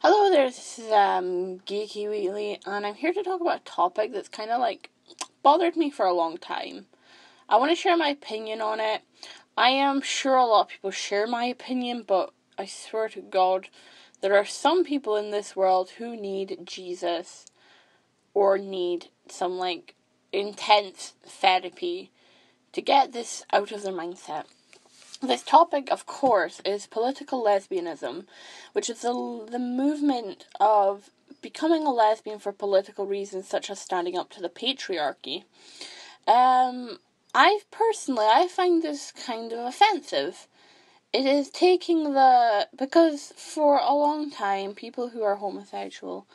Hello there, this is Geeky Wheatley, and I'm here to talk about a topic that's kind of bothered me for a long time. I want to share my opinion on it. I am sure a lot of people share my opinion, but I swear to God, there are some people in this world who need Jesus or need some intense therapy to get this out of their mindset. This topic, of course, is political lesbianism, which is the movement of becoming a lesbian for political reasons, such as standing up to the patriarchy. I find this kind of offensive. It is because for a long time, people who are homosexual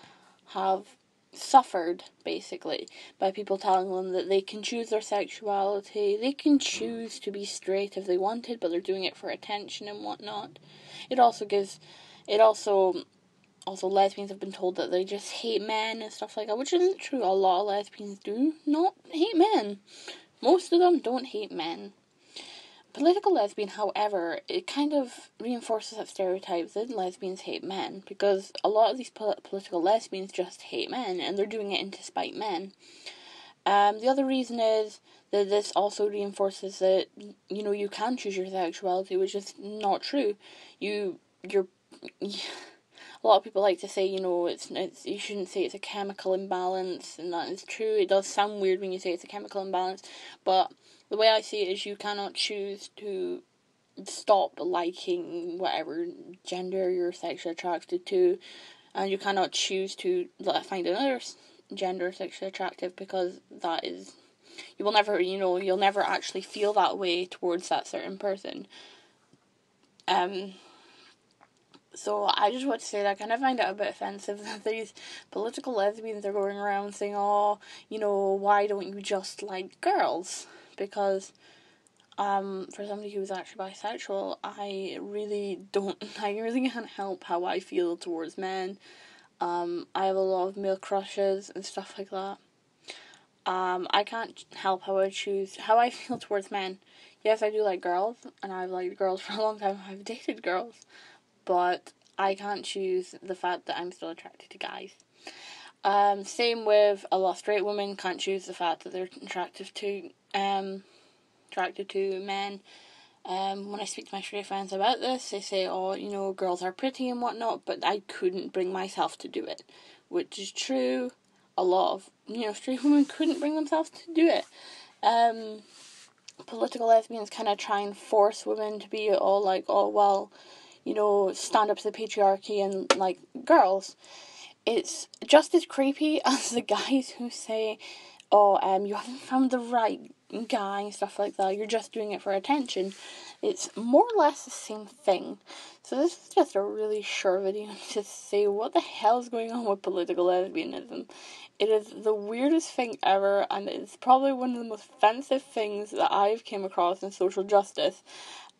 have suffered, basically, by people telling them that they can choose their sexuality, they can choose to be straight if they wanted, but they're doing it for attention and whatnot. Also lesbians have been told that they just hate men and stuff like that, which isn't true. A lot of lesbians do not hate men. Most of them don't hate men. Political lesbian, however, it kind of reinforces that stereotype that lesbians hate men, because a lot of these political lesbians just hate men, and they're doing it to spite men. The other reason is that this also reinforces that, you can choose your sexuality, which is not true. A lot of people like to say, it's you shouldn't say it's a chemical imbalance, and that is true. It does sound weird when you say it's a chemical imbalance, but the way I see it is you cannot choose to stop liking whatever gender you're sexually attracted to, and you cannot choose to find another gender sexually attractive, because that is, you'll never actually feel that way towards that certain person. So I just want to say that I kind of find it a bit offensive that these political lesbians are going around saying, why don't you just like girls? Because for somebody who's actually bisexual, I really can't help how I feel towards men. I have a lot of male crushes and stuff like that. I can't help how I feel towards men. Yes, I do like girls, and I've liked girls for a long time. I've dated girls, but I can't choose the fact that I'm still attracted to guys. Same with a lot of straight women can't choose the fact that they're attracted to men. When I speak to my straight friends about this, they say, girls are pretty and whatnot, but I couldn't bring myself to do it, which is true. A lot of, straight women couldn't bring themselves to do it. Political lesbians kind of try and force women to be all stand up to the patriarchy and like girls. It's just as creepy as the guys who say, you haven't found the right guy and stuff like that, you're just doing it for attention. It's more or less the same thing. So this is just a really short video to say what the hell is going on with political lesbianism. It is the weirdest thing ever, and it's probably one of the most offensive things that I've came across in social justice.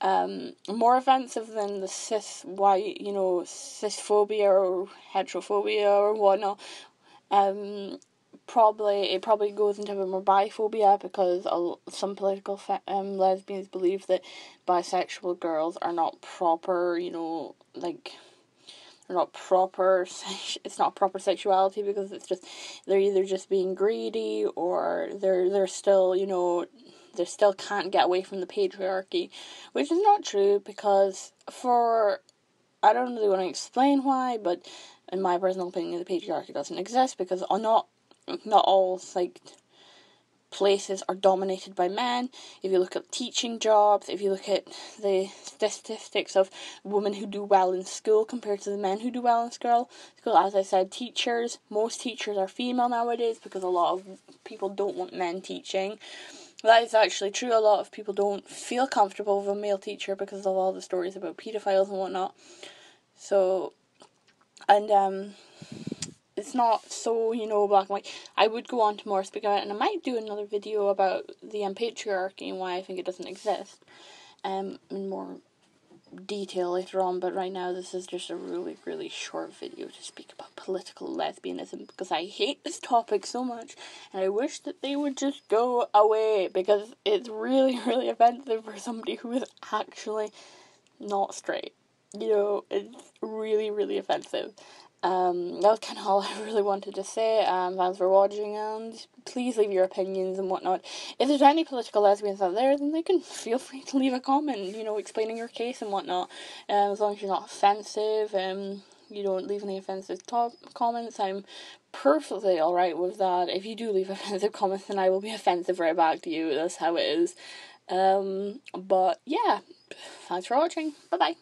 More offensive than the cisphobia or heterophobia or whatnot. It probably goes into a bit more biphobia, because some political lesbians believe that bisexual girls are not proper, they're not proper, it's not proper sexuality, because it's just, they're either just being greedy, or they're still, they still can't get away from the patriarchy, which is not true, because I don't really want to explain why, but in my personal opinion, the patriarchy doesn't exist, because not all places are dominated by men. If you look at teaching jobs, if you look at the statistics of women who do well in school compared to the men who do well in school, as I said, most teachers are female nowadays, because a lot of people don't want men teaching. That is actually true. A lot of people don't feel comfortable with a male teacher because of all the stories about pedophiles and whatnot. So, and it's not so, black and white. I would go on to more speak about it, and I might do another video about the patriarchy and why I think it doesn't exist, in more detail later on, but right now this is just a really, really short video to speak about political lesbianism, because I hate this topic so much, and I wish that they would just go away, because it's really, really offensive for somebody who is actually not straight. It's really, really offensive. That was kind of all I really wanted to say. Thanks for watching, and please leave your opinions and whatnot. If there's any political lesbians out there, then they can feel free to leave a comment, explaining your case and whatnot. As long as you're not offensive, you don't leave any offensive comments, I'm perfectly alright with that. If you do leave offensive comments, then I will be offensive right back to you. That's how it is. But yeah, thanks for watching. Bye bye.